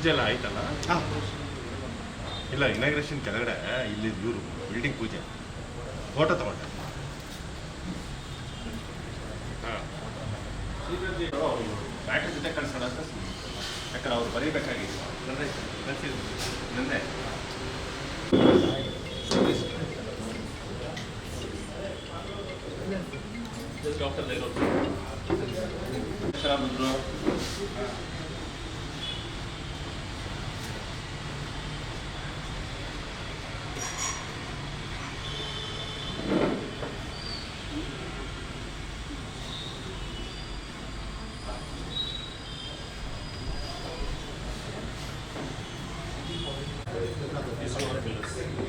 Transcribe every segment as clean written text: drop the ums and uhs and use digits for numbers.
ಪೂಜೆ ಎಲ್ಲ ಆಯ್ತಲ್ಲ? ಇಲ್ಲ, ಇನಾಗ್ರೇಷನ್ ಕೆಳಗಡೆ ಇಲ್ಲಿ ಇವರು ಬಿಲ್ಡಿಂಗ್ ಪೂಜೆ ಫೋಟೋ ತಗೊಂಡೆ. ಹಾಂ, ಬ್ಯಾಟ್ರಿ ಜೊತೆ ಕಳಿಸೋಣ ಅಂತ. ಯಾಕಂದ್ರೆ ಅವ್ರು ಬರೀಬೇಕಾಗಿತ್ತು. ನಂದೆ ಬಂದರು.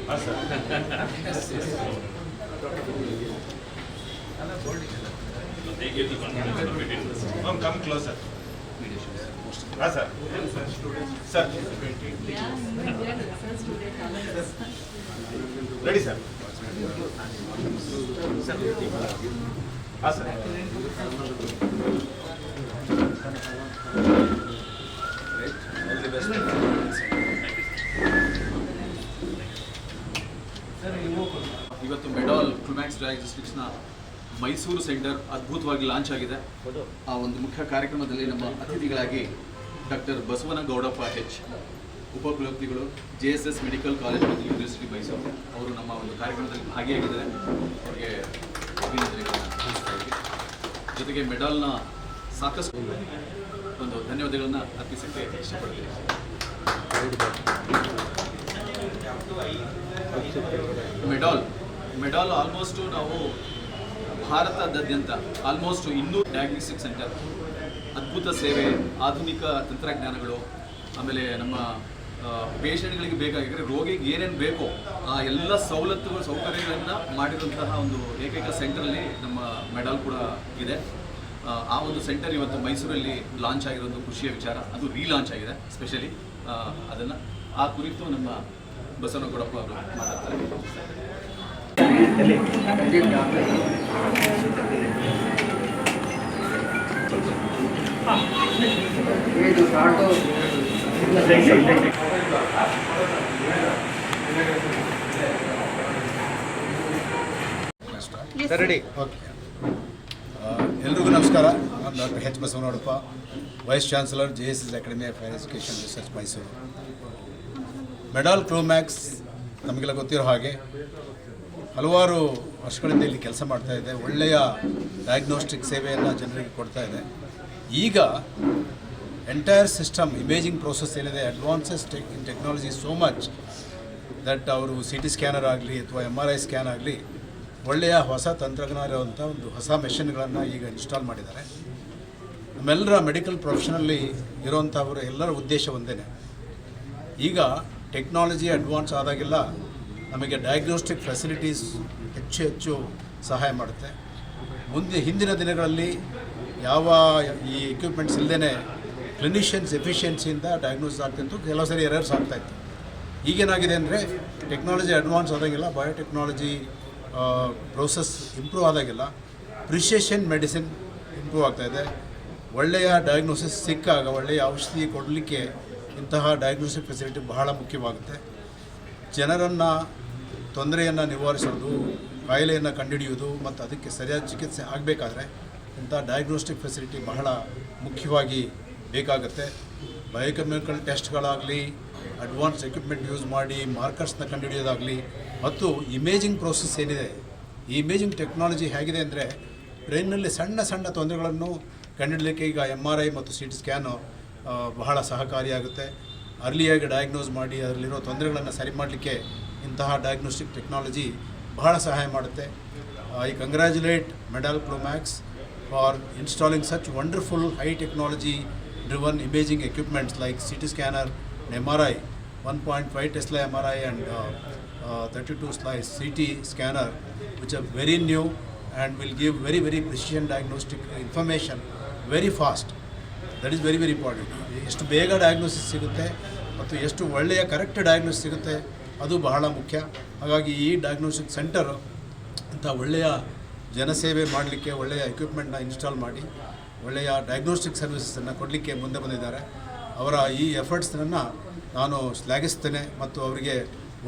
ಹಾಂ sir. Come closer. Sir. Sir. Ready, sir. Sir. Sir. All the best. ಇವತ್ತು ಮೆಡಾಲ್ ಕ್ಲೈಮ್ಯಾಕ್ಸ್ ಡಯಾಗ್ನೋಸ್ಟಿಕ್ಸ್ನ ಮೈಸೂರು ಸೆಂಟರ್ ಅದ್ಭುತವಾಗಿ ಲಾಂಚ್ ಆಗಿದೆ. ಆ ಒಂದು ಮುಖ್ಯ ಕಾರ್ಯಕ್ರಮದಲ್ಲಿ ನಮ್ಮ ಅತಿಥಿಗಳಾಗಿ ಡಾಕ್ಟರ್ ಬಸವನಗೌಡಪ್ಪ ಎಚ್, ಉಪಕುಲಪತಿಗಳು, JSS ಮೆಡಿಕಲ್ ಕಾಲೇಜ್ ಮತ್ತು ಯೂನಿವರ್ಸಿಟಿ ಮೈಸೂರು, ಅವರು ನಮ್ಮ ಒಂದು ಕಾರ್ಯಕ್ರಮದಲ್ಲಿ ಭಾಗಿಯಾಗಿದ್ದಾರೆ. ಅವರಿಗೆ ಅಭಿನಂದನೆಗಳನ್ನು ತಿಳಿಸ್ತಾ ಇದ್ದೀವಿ. ಜೊತೆಗೆ ಮೆಡಾಲ್ನ ಸಾಕಷ್ಟು ಒಂದು ಧನ್ಯವಾದಗಳನ್ನು ಅರ್ಪಿಸಕ್ಕೆ ಇಷ್ಟಪಡ್ತೀನಿ. ಮೆಡಾಲ್ ಆಲ್ಮೋಸ್ಟು ನಾವು ಭಾರತದಾದ್ಯಂತ ಆಲ್ಮೋಸ್ಟ್ 200 ಡಯಾಗ್ನೋಸ್ಟಿಕ್ ಸೆಂಟರ್, ಅದ್ಭುತ ಸೇವೆ, ಆಧುನಿಕ ತಂತ್ರಜ್ಞಾನಗಳು, ಆಮೇಲೆ ನಮ್ಮ ಪೇಷಂಟ್ಗಳಿಗೆ ಬೇಕಾಗಿದ್ದರೆ ರೋಗಿಗೆ ಏನೇನು ಬೇಕೋ ಆ ಎಲ್ಲ ಸವಲತ್ತುಗಳು ಸೌಕರ್ಯಗಳನ್ನು ಮಾಡಿರುವಂತಹ ಒಂದು ಏಕೈಕ ಸೆಂಟರಲ್ಲಿ ನಮ್ಮ ಮೆಡಾಲ್ ಕೂಡ ಇದೆ. ಆ ಒಂದು ಸೆಂಟರ್ ಇವತ್ತು ಮೈಸೂರಲ್ಲಿ ಲಾಂಚ್ ಆಗಿರೋದು ಖುಷಿಯ ವಿಚಾರ. ಅದು ರೀಲಾಂಚ್ ಆಗಿದೆ ಸ್ಪೆಷಲಿ. ಅದನ್ನು ಆ ಕುರಿತು ನಮ್ಮ ಬಸವನಗೌಡಪ್ಪ ಅವರು ಮಾತಾಡ್ತಾರೆ. ಎಲ್ರಿಗೂ ನಮಸ್ಕಾರ. ನಾನು doctor H Basavanagoudappa, vice chancellor, JSS academy of higher education research Mysuru. Medall Climax ನಮಗೆಲ್ಲ ಗೊತ್ತಿರೋ ಹಾಗೆ ಹಲವಾರು ವರ್ಷಗಳಿಂದ ಇಲ್ಲಿ ಕೆಲಸ ಮಾಡ್ತಾ ಇದೆ. ಒಳ್ಳೆಯ ಡಯಾಗ್ನೋಸ್ಟಿಕ್ ಸೇವೆಯನ್ನು ಜನರಿಗೆ ಕೊಡ್ತಾ ಇದೆ. ಈಗ ಎಂಟೈರ್ ಸಿಸ್ಟಮ್ ಇಮೇಜಿಂಗ್ ಪ್ರೋಸೆಸ್ ಏನಿದೆ, advances in technology so much that ಅವರು CT ಸ್ಕ್ಯಾನರ್ ಆಗಲಿ ಅಥವಾ MRI ಸ್ಕ್ಯಾನ್ ಆಗಲಿ ಒಳ್ಳೆಯ ಹೊಸ ತಂತ್ರಜ್ಞಾನ ಇರುವಂಥ ಒಂದು ಹೊಸ ಮೆಷಿನ್ಗಳನ್ನು ಈಗ ಇನ್ಸ್ಟಾಲ್ ಮಾಡಿದ್ದಾರೆ. ನಮ್ಮೆಲ್ಲರ ಮೆಡಿಕಲ್ ಪ್ರೊಫೆಷನಲ್ಲಿ ಇರುವಂಥವರು ಎಲ್ಲರ ಉದ್ದೇಶ ಒಂದೇ. ಈಗ ಟೆಕ್ನಾಲಜಿ ಅಡ್ವಾನ್ಸ್ ಆದಾಗೆಲ್ಲ ನಮಗೆ ಡಯಾಗ್ನೋಸ್ಟಿಕ್ ಫೆಸಿಲಿಟೀಸ್ ಹೆಚ್ಚು ಸಹಾಯ ಮಾಡುತ್ತೆ. ಹಿಂದಿನ ದಿನಗಳಲ್ಲಿ ಯಾವ ಈ ಎಕ್ವಿಪ್ಮೆಂಟ್ಸ್ ಇಲ್ಲದೇ ಕ್ಲಿನಿಷಿಯನ್ಸ್ ಎಫಿಷಿಯನ್ಸಿಯಿಂದ ಡಯಾಗ್ನೋಸ್ ಆಗ್ತಿತ್ತು, ಕೆಲವು ಸರಿ ಎರರ್ಸ್ ಆಗ್ತಾಯಿತ್ತು. ಈಗೇನಾಗಿದೆ ಅಂದರೆ ಟೆಕ್ನಾಲಜಿ ಅಡ್ವಾನ್ಸ್ ಆದಾಗೆಲ್ಲ ಬಯೋಟೆಕ್ನಾಲಜಿ ಪ್ರೋಸೆಸ್ ಇಂಪ್ರೂವ್ ಆದಾಗೆಲ್ಲ ಪ್ರಿಸಿಷನ್ ಮೆಡಿಸಿನ್ ಇಂಪ್ರೂವ್ ಆಗ್ತಾಯಿದೆ. ಒಳ್ಳೆಯ ಡಯಾಗ್ನೋಸಿಸ್ ಸಿಕ್ಕಾಗ ಒಳ್ಳೆಯ ಔಷಧಿ ಕೊಡಲಿಕ್ಕೆ ಇಂತಹ ಡಯಾಗ್ನೋಸ್ಟಿಕ್ ಫೆಸಿಲಿಟಿ ಬಹಳ ಮುಖ್ಯವಾಗುತ್ತೆ. ಜನರನ್ನು ತೊಂದರೆಯನ್ನು ನಿವಾರಿಸೋದು, ಕಾಯಿಲೆಯನ್ನು ಕಂಡುಹಿಡಿಯೋದು ಮತ್ತು ಅದಕ್ಕೆ ಸರಿಯಾದ ಚಿಕಿತ್ಸೆ ಆಗಬೇಕಾದ್ರೆ ಇಂಥ ಡಯಾಗ್ನೋಸ್ಟಿಕ್ ಫೆಸಿಲಿಟಿ ಬಹಳ ಮುಖ್ಯವಾಗಿ ಬೇಕಾಗುತ್ತೆ. ಬಯೋಕೆಮಿಕಲ್ ಟೆಸ್ಟ್ಗಳಾಗಲಿ, ಅಡ್ವಾನ್ಸ್ ಎಕ್ವಿಪ್ಮೆಂಟ್ ಯೂಸ್ ಮಾಡಿ ಮಾರ್ಕರ್ಸ್ನ ಕಂಡುಹಿಡಿಯೋದಾಗಲಿ ಮತ್ತು ಇಮೇಜಿಂಗ್ ಪ್ರೋಸೆಸ್ ಏನಿದೆ, ಈ ಇಮೇಜಿಂಗ್ ಟೆಕ್ನಾಲಜಿ ಹೇಗಿದೆ ಅಂದರೆ ಬ್ರೈನ್ನಲ್ಲಿ ಸಣ್ಣ ತೊಂದರೆಗಳನ್ನು ಕಂಡುಹಿಡಲಿಕ್ಕೆ ಈಗ MRI ಮತ್ತು CT ಸ್ಕ್ಯಾನು ಬಹಳ ಸಹಕಾರಿಯಾಗುತ್ತೆ. ಅರ್ಲಿಯಾಗಿ ಡಯಾಗ್ನೋಸ್ ಮಾಡಿ ಅದರಲ್ಲಿರೋ ತೊಂದರೆಗಳನ್ನು ಸರಿ ಮಾಡಲಿಕ್ಕೆ ಇಂತಹ ಡಯಾಗ್ನೋಸ್ಟಿಕ್ ಟೆಕ್ನಾಲಜಿ ಬಹಳ ಸಹಾಯ ಮಾಡುತ್ತೆ. I congratulate Medall Climax for installing such wonderful high technology driven imaging equipments like CT scanner and MRI, 1.5 Tesla MRI and 32 slice CT scanner, which are very new and will give very precision diagnostic information very fast. That is very important. ಎಷ್ಟು ಬೇಗ diagnosis ಸಿಗುತ್ತೆ ಮತ್ತು ಎಷ್ಟು ಒಳ್ಳೆಯ correct diagnosis ಸಿಗುತ್ತೆ ಅದು ಬಹಳ ಮುಖ್ಯ. ಹಾಗಾಗಿ ಈ ಡಯಾಗ್ನೋಸ್ಟಿಕ್ ಸೆಂಟರ್ ಅಂತ ಒಳ್ಳೆಯ ಜನಸೇವೆ ಮಾಡಲಿಕ್ಕೆ ಒಳ್ಳೆಯ ಎಕ್ವಿಪ್ಮೆಂಟ್ನ ಇನ್ಸ್ಟಾಲ್ ಮಾಡಿ ಒಳ್ಳೆಯ ಡಯಾಗ್ನೋಸ್ಟಿಕ್ ಸರ್ವಿಸನ್ನು ಕೊಡಲಿಕ್ಕೆ ಮುಂದೆ ಬಂದಿದ್ದಾರೆ. ಅವರ ಈ ಎಫರ್ಟ್ಸನ್ನು ನಾನು ಶ್ಲಾಘಿಸ್ತೇನೆ ಮತ್ತು ಅವರಿಗೆ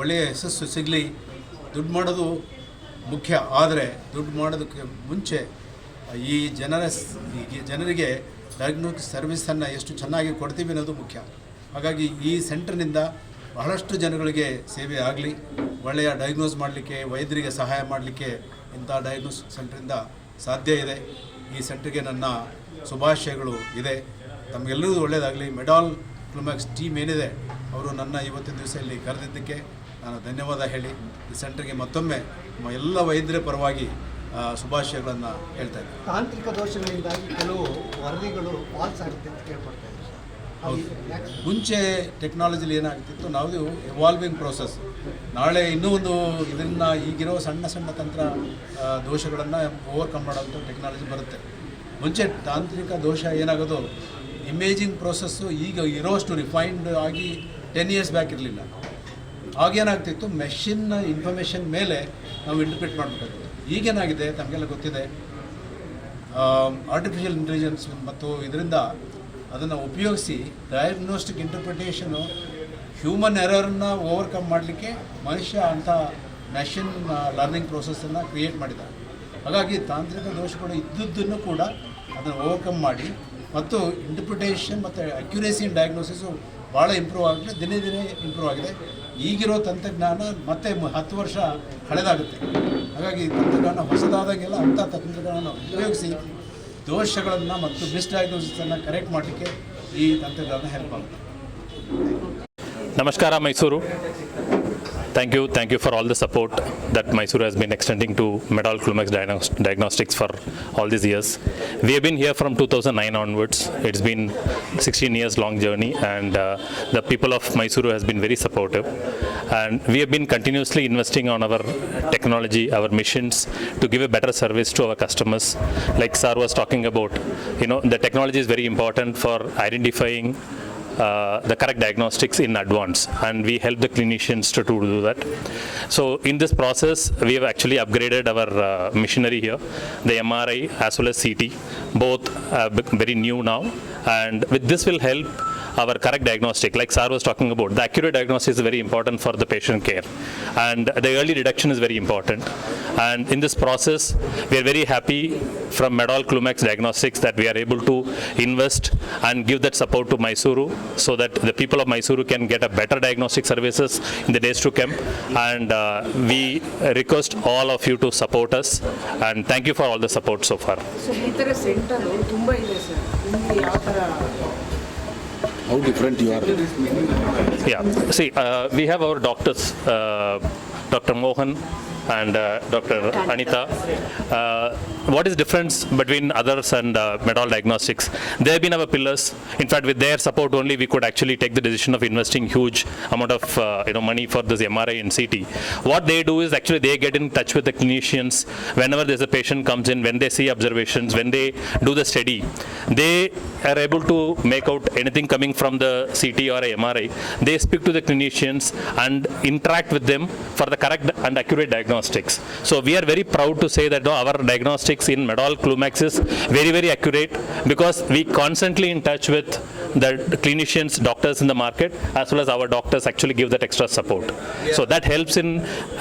ಒಳ್ಳೆಯ ಯಶಸ್ಸು ಸಿಗಲಿ. ದುಡ್ಡು ಮಾಡೋದು ಮುಖ್ಯ, ಆದರೆ ದುಡ್ಡು ಮಾಡೋದಕ್ಕೆ ಮುಂಚೆ ಈ ಜನರಿಗೆ ಡಯಾಗ್ನೋಸ್ಟಿಕ್ ಸರ್ವಿಸನ್ನು ಎಷ್ಟು ಚೆನ್ನಾಗಿ ಕೊಡ್ತೀವಿ ಅನ್ನೋದು ಮುಖ್ಯ. ಹಾಗಾಗಿ ಈ ಸೆಂಟರ್ನಿಂದ ಬಹಳಷ್ಟು ಜನಗಳಿಗೆ ಸೇವೆ ಆಗಲಿ, ಒಳ್ಳೆಯ ಡಯಾಗ್ನೋಸ್ ಮಾಡಲಿಕ್ಕೆ, ವೈದ್ಯರಿಗೆ ಸಹಾಯ ಮಾಡಲಿಕ್ಕೆ ಇಂಥ ಡಯಾಗ್ನೋಸ್ಟಿಕ್ ಸೆಂಟ್ರಿಂದ ಸಾಧ್ಯ ಇದೆ. ಈ ಸೆಂಟ್ರಿಗೆ ನನ್ನ ಶುಭಾಶಯಗಳು ಇದೆ. ತಮಗೆಲ್ಲರಿಗೂ ಒಳ್ಳೆಯದಾಗಲಿ. ಮೆಡಾಲ್ ಕ್ಲೂಮ್ಯಾಕ್ಸ್ ಟೀಮ್ ಏನಿದೆ ಅವರು ನನ್ನ ಇವತ್ತಿನ ದಿವಸ ಇಲ್ಲಿ ಕರೆದಿದ್ದಕ್ಕೆ ನಾನು ಧನ್ಯವಾದ ಹೇಳಿ ಈ ಸೆಂಟರ್ಗೆ ಮತ್ತೊಮ್ಮೆ ಎಲ್ಲ ವೈದ್ಯರ ಪರವಾಗಿ ಶುಭಾಶಯಗಳನ್ನು ಹೇಳ್ತಾ ಇದ್ದೀನಿ. ತಾಂತ್ರಿಕ ದೋಷಗಳಿಂದಾಗಿ ಕೆಲವು ವರದಿಗಳು ಫಾಲ್ಸ್ ಆಗುತ್ತೆ ಅಂತ ಕೇಳ್ಪಡ್ತಾ ಇದ್ದೀವಿ ಸರ್. ಹೌದು. ಮುಂಚೆ ಟೆಕ್ನಾಲಜಿಲಿ ಏನಾಗ್ತಿತ್ತು, ನಾವು ಎವಾಲ್ವಿಂಗ್ ಪ್ರೋಸೆಸ್. ನಾಳೆ ಇನ್ನೂ ಒಂದು ಇದನ್ನು ಈಗಿರೋ ಸಣ್ಣ ಸಣ್ಣ ತಂತ್ರ ದೋಷಗಳನ್ನು ಓವರ್ಕಮ್ ಮಾಡೋಂಥ ಟೆಕ್ನಾಲಜಿ ಬರುತ್ತೆ. ಮುಂಚೆ ತಾಂತ್ರಿಕ ದೋಷ ಏನಾಗೋದು, ಇಮೇಜಿಂಗ್ ಪ್ರೋಸೆಸ್ಸು ಈಗ ಇರೋಷ್ಟು ರಿಫೈನ್ಡ್ ಆಗಿ 10 years ಬ್ಯಾಕ್ ಇರಲಿಲ್ಲ. ಆಗೇನಾಗ್ತಿತ್ತು, ಮೆಷಿನ್ ಇನ್ಫಾರ್ಮೇಷನ್ ಮೇಲೆ ನಾವು ಇಂಟರ್ಪ್ರಿಟ್ ಮಾಡಬೇಕಾಗುತ್ತೆ. ಈಗೇನಾಗಿದೆ ತಮಗೆಲ್ಲ ಗೊತ್ತಿದೆ, ಆರ್ಟಿಫಿಷಿಯಲ್ ಇಂಟೆಲಿಜೆನ್ಸ್ ಮತ್ತು ಇದರಿಂದ ಅದನ್ನು ಉಪಯೋಗಿಸಿ ಡಯಾಗ್ನೋಸ್ಟಿಕ್ ಇಂಟರ್ಪ್ರಿಟೇಷನು ಹ್ಯೂಮನ್ ಎರರನ್ನು ಓವರ್ಕಮ್ ಮಾಡಲಿಕ್ಕೆ ಮನುಷ್ಯ ಅಂಥ ಮೆಷಿನ್ ಲರ್ನಿಂಗ್ ಪ್ರೋಸೆಸ್ಸನ್ನು ಕ್ರಿಯೇಟ್ ಮಾಡಿದ್ದಾರೆ. ಹಾಗಾಗಿ ತಾಂತ್ರಿಕ ದೋಷಗಳು ಇದ್ದದ್ದನ್ನು ಕೂಡ ಅದನ್ನು ಓವರ್ಕಮ್ ಮಾಡಿ ಮತ್ತು ಇಂಟರ್ಪ್ರಿಟೇಷನ್ ಮತ್ತು ಅಕ್ಯುರೇಸಿ ಇನ್ ಡಯಾಗ್ನೋಸಿಸು ಭಾಳ ಇಂಪ್ರೂವ್ ಆಗಿದೆ, ದಿನೇ ದಿನೇ ಇಂಪ್ರೂವ್ ಆಗಿದೆ. ಈಗಿರೋ ತಂತ್ರಜ್ಞಾನ ಮತ್ತೆ 10 ವರ್ಷ ಹಳೆದಾಗುತ್ತೆ. ಹಾಗಾಗಿ ತಂತ್ರಜ್ಞಾನ ಹೊಸದಾದಾಗೆಲ್ಲ ಅಂಥ ತಂತ್ರಜ್ಞಾನ ಉಪಯೋಗಿಸಿ ದೋಷಗಳನ್ನು ಮತ್ತು ಮಿಸ್ ಡಯಾಗ್ನೋಸಿಸನ್ನು ಕರೆಕ್ಟ್ ಮಾಡಲಿಕ್ಕೆ ಈ ತಂತ್ರಜ್ಞಾನ ಹೆಲ್ಪ್ ಆಗುತ್ತೆ. Namaskara Mysuru. Thank you for all the support that Mysuru has been extending to Medal Clumax Diagnostics for all these years. We have been here from 2009 onwards. It's been 16 years long journey, and the people of Mysuru has been very supportive, and we have been continuously investing on our technology, our missions, to give a better service to our customers. Like Sir was talking about, the technology is very important for identifying the correct diagnostics in advance, and we help the clinicians to do that. So in this process, we have actually upgraded our machinery here, the MRI as well as CT, both very new now, and with this will help our correct diagnostic. Like Sir was talking about, the accurate diagnosis is very important for the patient care, and the early detection is very important. And in this process, we are very happy from Medal Clumax Diagnostics that we are able to invest and give that support to Mysuru, so that the people of Mysuru can get a better diagnostic services in the days to come. And we request all of you to support us, and thank you for all the support so far. Sir, ಈ ಥರ centre ತುಂಬ ಇದೆ sir. ನಿಮಗೆ ಯಾವ ಥರ? How different you are? Yeah, see, we have our doctors, Dr. Mohan and Dr. Anita. What is difference between others and Medal Diagnostics? They have been our pillars. In fact, with their support only, we could actually take the decision of investing huge amount of money for this MRI and CT. What they do is actually they get in touch with the clinicians whenever there's a patient comes in, when they see observations, when they do the study. They are able to make out anything coming from the CT or a MRI. They speak to the clinicians and interact with them for the correct and accurate diagnostics. So we are very proud to say that our diagnostics in Medal Clumax is very, very accurate, because we constantly in touch with the clinicians, doctors in the market, as well as our doctors actually give that extra support. So that helps in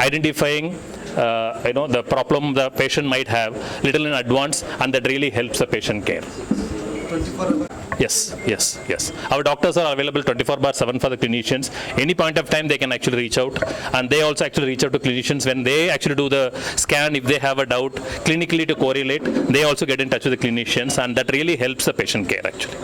identifying the problem the patient might have little in advance, and that really helps the patient care. 24 Yes. Our doctors are available 24/7 for the clinicians. Any point of time they can actually reach out, and they also actually reach out to clinicians when they actually do the scan. If they have a doubt clinically to correlate, they also get in touch with the clinicians, and that really helps the patient care actually.